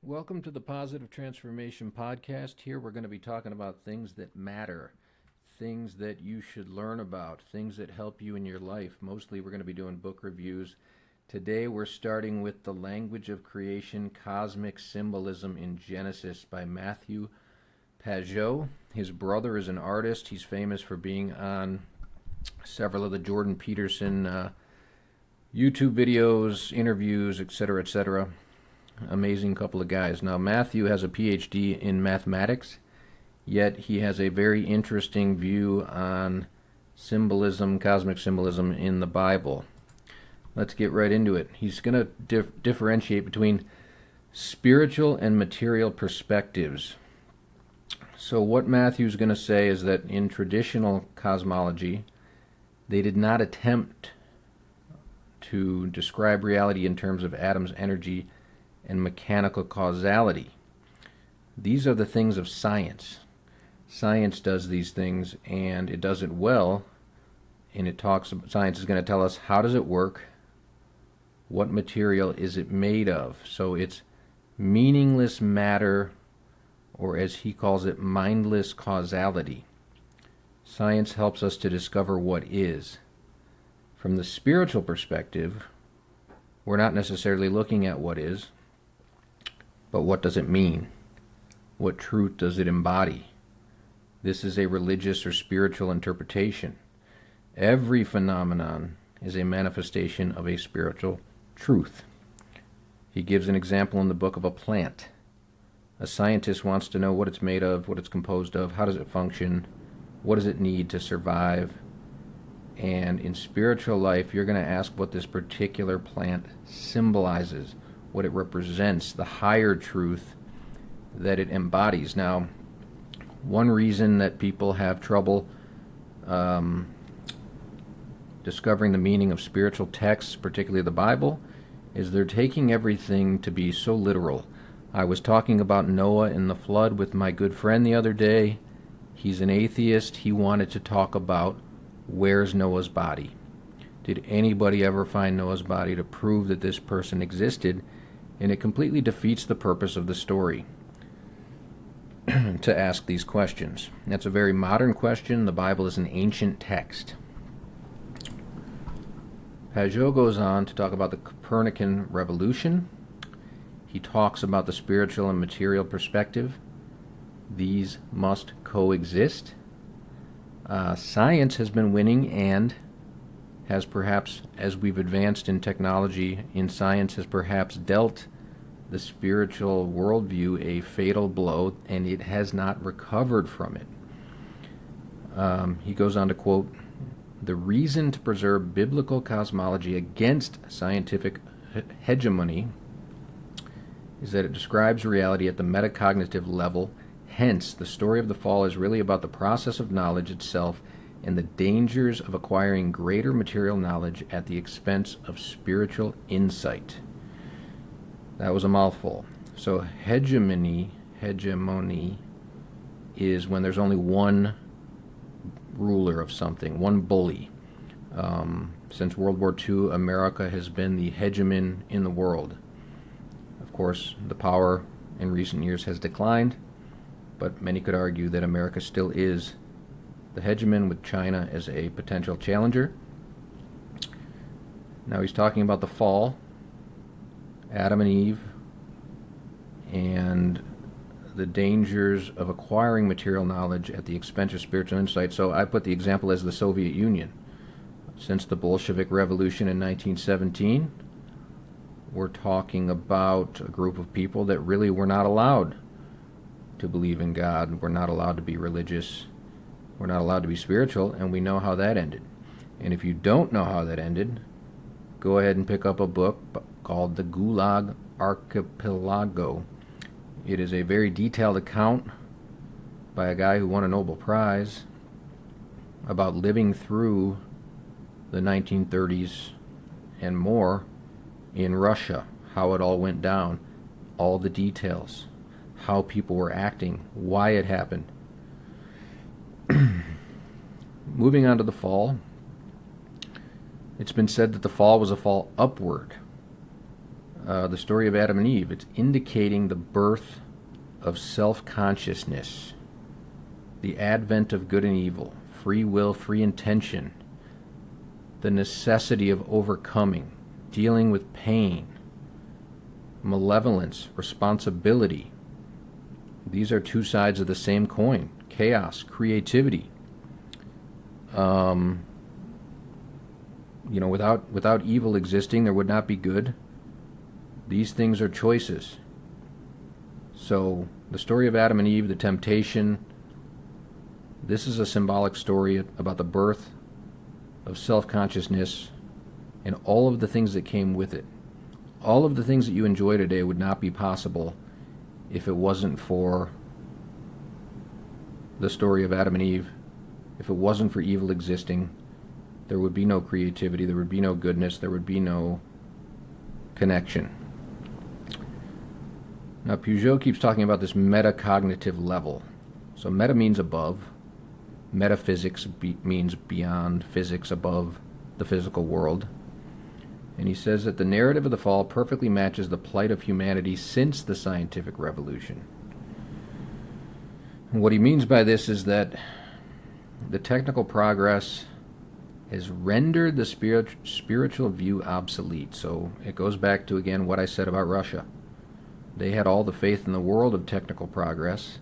Welcome to the Positive Transformation Podcast. Here we're going to be talking about things that matter, things that you should learn about, things that help you in your life. Mostly we're going to be doing book reviews. Today we're starting with The Language of Creation, Cosmic Symbolism in Genesis by Matthieu Pageau. His brother is an artist. He's famous for being on several of the Jordan Peterson YouTube videos, interviews, etc., etc. Amazing couple of guys. Now, Matthieu has a PhD in mathematics, yet he has a very interesting view on symbolism, cosmic symbolism in the Bible. Let's get right into it. He's going to differentiate between spiritual and material perspectives. So what Matthieu's going to say is that in traditional cosmology, they did not attempt to describe reality in terms of atoms, energy, and mechanical causality. These are the things of science. Science does these things, and it does it well, and science is going to tell us how does it work, what material is it made of. So it's meaningless matter, or as he calls it, mindless causality. Science helps us to discover what is. From the spiritual perspective, we're not necessarily looking at what is, but what does it mean? What truth does it embody? This is a religious or spiritual interpretation. Every phenomenon is a manifestation of a spiritual truth. He gives an example in the book of a plant. A scientist wants to know what it's made of, what it's composed of, how does it function, what does it need to survive. And in spiritual life, you're going to ask what this particular plant symbolizes, what it represents, the higher truth that it embodies. Now, one reason that people have trouble discovering the meaning of spiritual texts, particularly the Bible, is they're taking everything to be so literal. I was talking about Noah and the flood with my good friend the other day. He's an atheist. He wanted to talk about where's Noah's body. Did anybody ever find Noah's body to prove that this person existed? And it completely defeats the purpose of the story to ask these questions. That's a very modern question. The Bible is an ancient text. Pageau goes on to talk about the Copernican revolution. He talks about the spiritual and material perspective. These must coexist. Science has been winning and has perhaps, as we've advanced in technology, in science, has perhaps dealt the spiritual worldview a fatal blow, and it has not recovered from it. He goes on to quote, "The reason to preserve biblical cosmology against scientific hegemony is that it describes reality at the metacognitive level. Hence, the story of the fall is really about the process of knowledge itself and the dangers of acquiring greater material knowledge at the expense of spiritual insight." That was a mouthful. So hegemony is when there's only one ruler of something, one bully. Since World War II, America has been the hegemon in the world. Of course, the power in recent years has declined, but many could argue that America still is the hegemon, with China as a potential challenger. Now he's talking about the fall, Adam and Eve, and the dangers of acquiring material knowledge at the expense of spiritual insight. So I put the example as the Soviet Union. Since the Bolshevik Revolution in 1917, we're talking about a group of people that really were not allowed to believe in God, were not allowed to be religious, we're not allowed to be spiritual, and we know how that ended. And if you don't know how that ended, go ahead and pick up a book called The Gulag Archipelago. It is a very detailed account by a guy who won a Nobel Prize about living through the 1930s and more in Russia, how it all went down, all the details, how people were acting, why it happened. Moving on to the fall, it's been said that the fall was a fall upward. the story of Adam and Eve. It's indicating the birth of self-consciousness, the advent of good and evil, free will, free intention, the necessity of overcoming, dealing with pain, malevolence, responsibility. These are two sides of the same coin. Chaos, creativity. Without evil existing, there would not be good. These things are choices. So, the story of Adam and Eve, the temptation, this is a symbolic story about the birth of self-consciousness and all of the things that came with it. All of the things that you enjoy today would not be possible if it wasn't for the story of Adam and Eve. If it wasn't for evil existing, there would be no creativity, there would be no goodness, there would be no connection. Now, Pageau keeps talking about this metacognitive level. So meta means above. Metaphysics means beyond physics, above the physical world. And he says that the narrative of the fall perfectly matches the plight of humanity since the scientific revolution. And what he means by this is that the technical progress has rendered the spiritual view obsolete. So it goes back to, again, what I said about Russia. They had all the faith in the world of technical progress.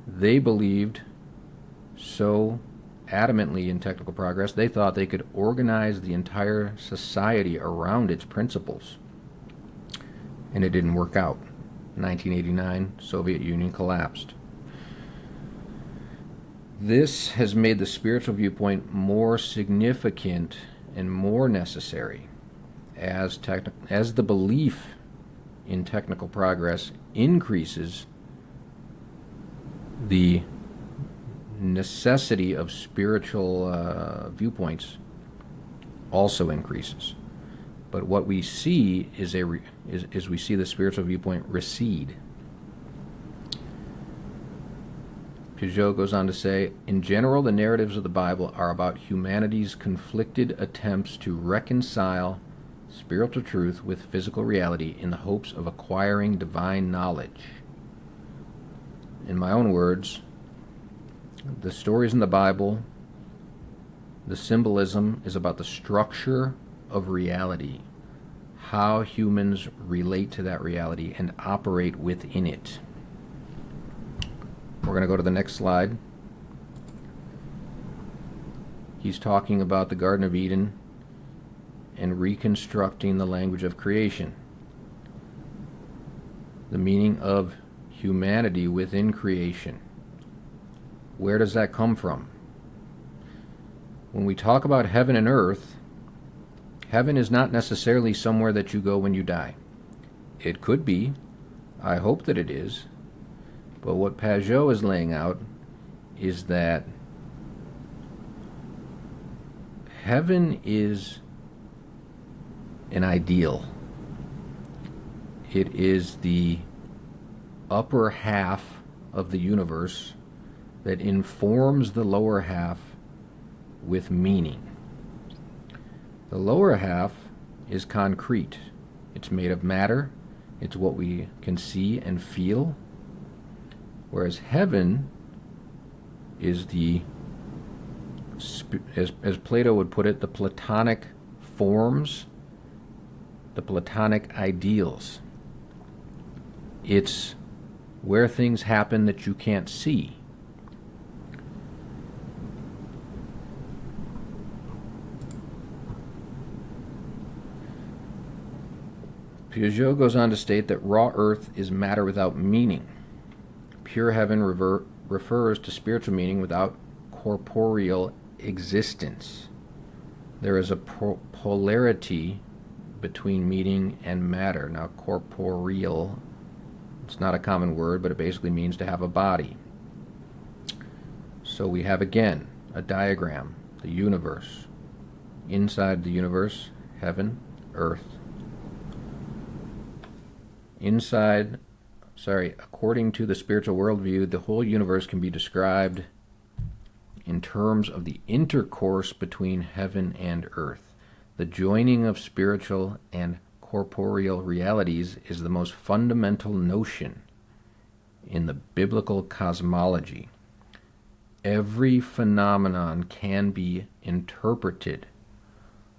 They believed so adamantly in technical progress, they thought they could organize the entire society around its principles. And it didn't work out. 1989, Soviet Union collapsed. This has made the spiritual viewpoint more significant and more necessary as the belief in technical progress increases, the necessity of spiritual viewpoints also increases. But what we see is we see the spiritual viewpoint recede. Pageau goes on to say, in general, the narratives of the Bible are about humanity's conflicted attempts to reconcile spiritual truth with physical reality in the hopes of acquiring divine knowledge. In my own words, the stories in the Bible, the symbolism is about the structure of reality, how humans relate to that reality and operate within it. We're going to go to the next slide. He's talking about the Garden of Eden and reconstructing the language of creation. The meaning of humanity within creation. Where does that come from? When we talk about heaven and earth, heaven is not necessarily somewhere that you go when you die. It could be. I hope that it is. But what Pageau is laying out is that heaven is an ideal. It is the upper half of the universe that informs the lower half with meaning. The lower half is concrete. It's made of matter. It's what we can see and feel. Whereas heaven is the, as Plato would put it, the Platonic forms, the Platonic ideals. It's where things happen that you can't see. Pageau goes on to state that raw earth is matter without meaning. Pure heaven refers to spiritual meaning without corporeal existence. There is a polarity between meaning and matter. Now, corporeal, it's not a common word, but it basically means to have a body. So we have, again, a diagram, the universe. Inside the universe, heaven, earth. According to the spiritual worldview, the whole universe can be described in terms of the intercourse between heaven and earth, the joining of spiritual and corporeal realities is the most fundamental notion in the biblical cosmology. Every phenomenon can be interpreted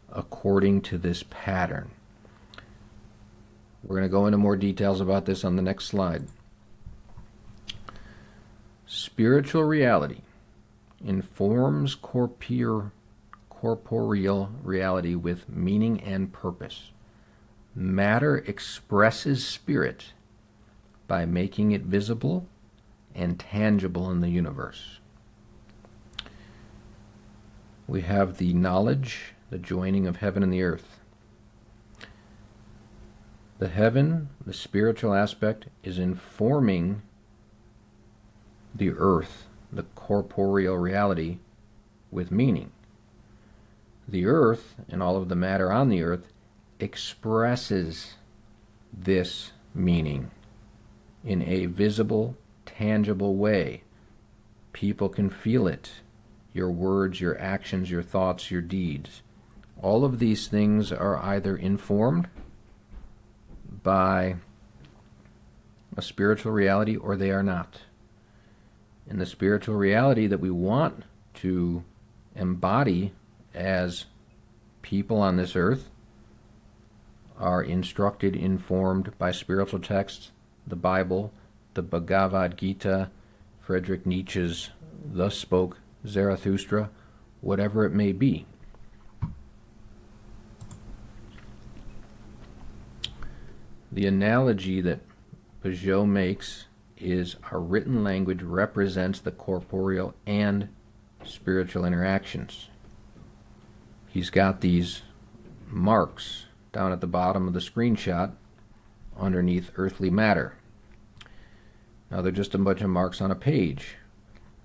according to this pattern. We're going to go into more details about this on the next slide. Spiritual reality informs corporeal reality with meaning and purpose. Matter expresses spirit by making it visible and tangible in the universe. We have the knowledge, the joining of heaven and the earth. The heaven, the spiritual aspect, is informing the earth, the corporeal reality, with meaning. The earth, and all of the matter on the earth, expresses this meaning in a visible, tangible way. People can feel it. Your words, your actions, your thoughts, your deeds. All of these things are either informed by a spiritual reality or they are not. And the spiritual reality that we want to embody as people on this earth are instructed, informed by spiritual texts, the Bible, the Bhagavad Gita, Friedrich Nietzsche's Thus Spoke Zarathustra, whatever it may be. The analogy that Pageau makes is our written language represents the corporeal and spiritual interactions. He's got these marks down at the bottom of the screenshot underneath earthly matter. Now they're just a bunch of marks on a page,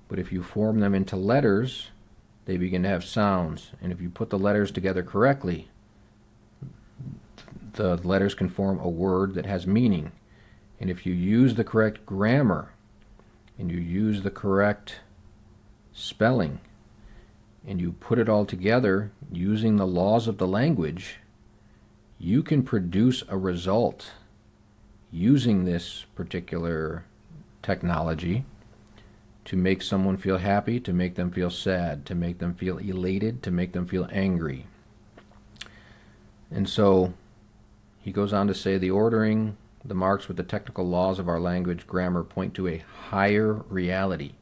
but if you form them into letters, they begin to have sounds, and if you put the letters together correctly, the letters can form a word that has meaning. And if you use the correct grammar and you use the correct spelling and you put it all together using the laws of the language, you can produce a result using this particular technology to make someone feel happy, to make them feel sad, to make them feel elated, to make them feel angry. And so he goes on to say the ordering, the marks with the technical laws of our language grammar point to a higher reality.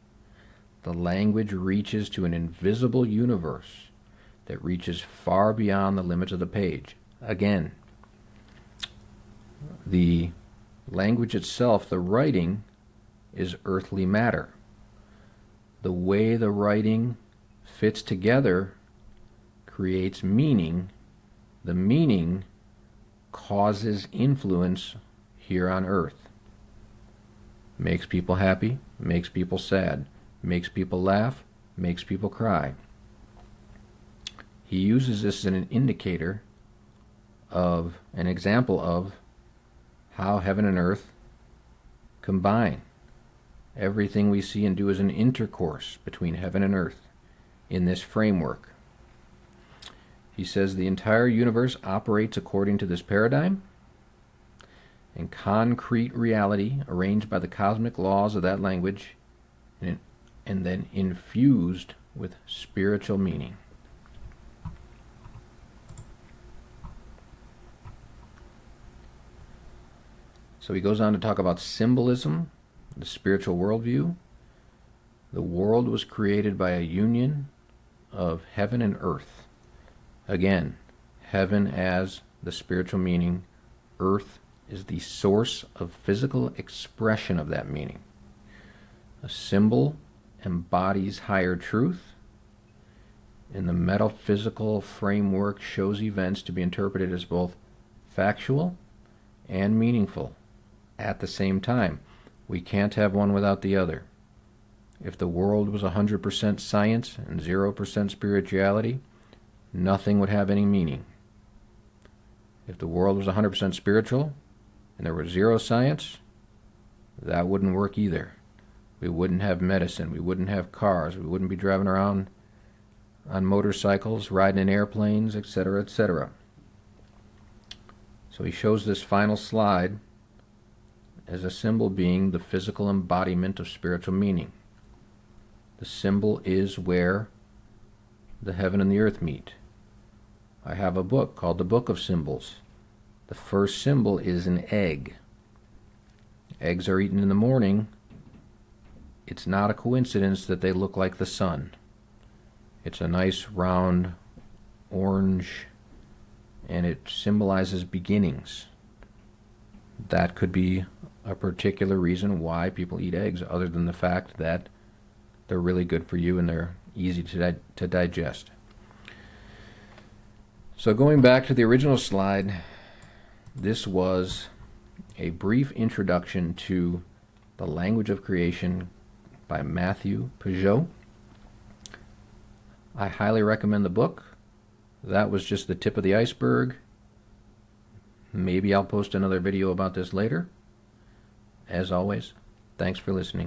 The language reaches to an invisible universe that reaches far beyond the limits of the page. Again, the language itself, the writing, is earthly matter. The way the writing fits together creates meaning. The meaning causes influence here on earth. Makes people happy, makes people sad, makes people laugh, makes people cry. He uses this as an indicator of an example of how heaven and earth combine. Everything we see and do is an intercourse between heaven and earth in this framework. He says the entire universe operates according to this paradigm, and concrete reality arranged by the cosmic laws of that language and then infused with spiritual meaning. So he goes on to talk about symbolism, the spiritual worldview. The world was created by a union of heaven and earth. Again, heaven as the spiritual meaning, earth is the source of physical expression of that meaning. A symbol embodies higher truth, and the metaphysical framework shows events to be interpreted as both factual and meaningful at the same time. We can't have one without the other. If the world was 100% science and 0% spirituality, nothing would have any meaning. If the world was 100% spiritual and there was zero science, that wouldn't work either. We wouldn't have medicine, we wouldn't have cars, we wouldn't be driving around on motorcycles, riding in airplanes, etc., etc. So he shows this final slide as a symbol being the physical embodiment of spiritual meaning. The symbol is where the heaven and the earth meet. I have a book called the Book of Symbols. The first symbol is an egg. Eggs are eaten in the morning. It's not a coincidence that they look like the sun. It's a nice round orange, and it symbolizes beginnings. That could be a particular reason why people eat eggs, other than the fact that they're really good for you and they're easy to digest. So going back to the original slide, this was a brief introduction to The Language of Creation by Matthieu Pageau. I highly recommend the book. That was just the tip of the iceberg. Maybe I'll post another video about this later. As always, thanks for listening.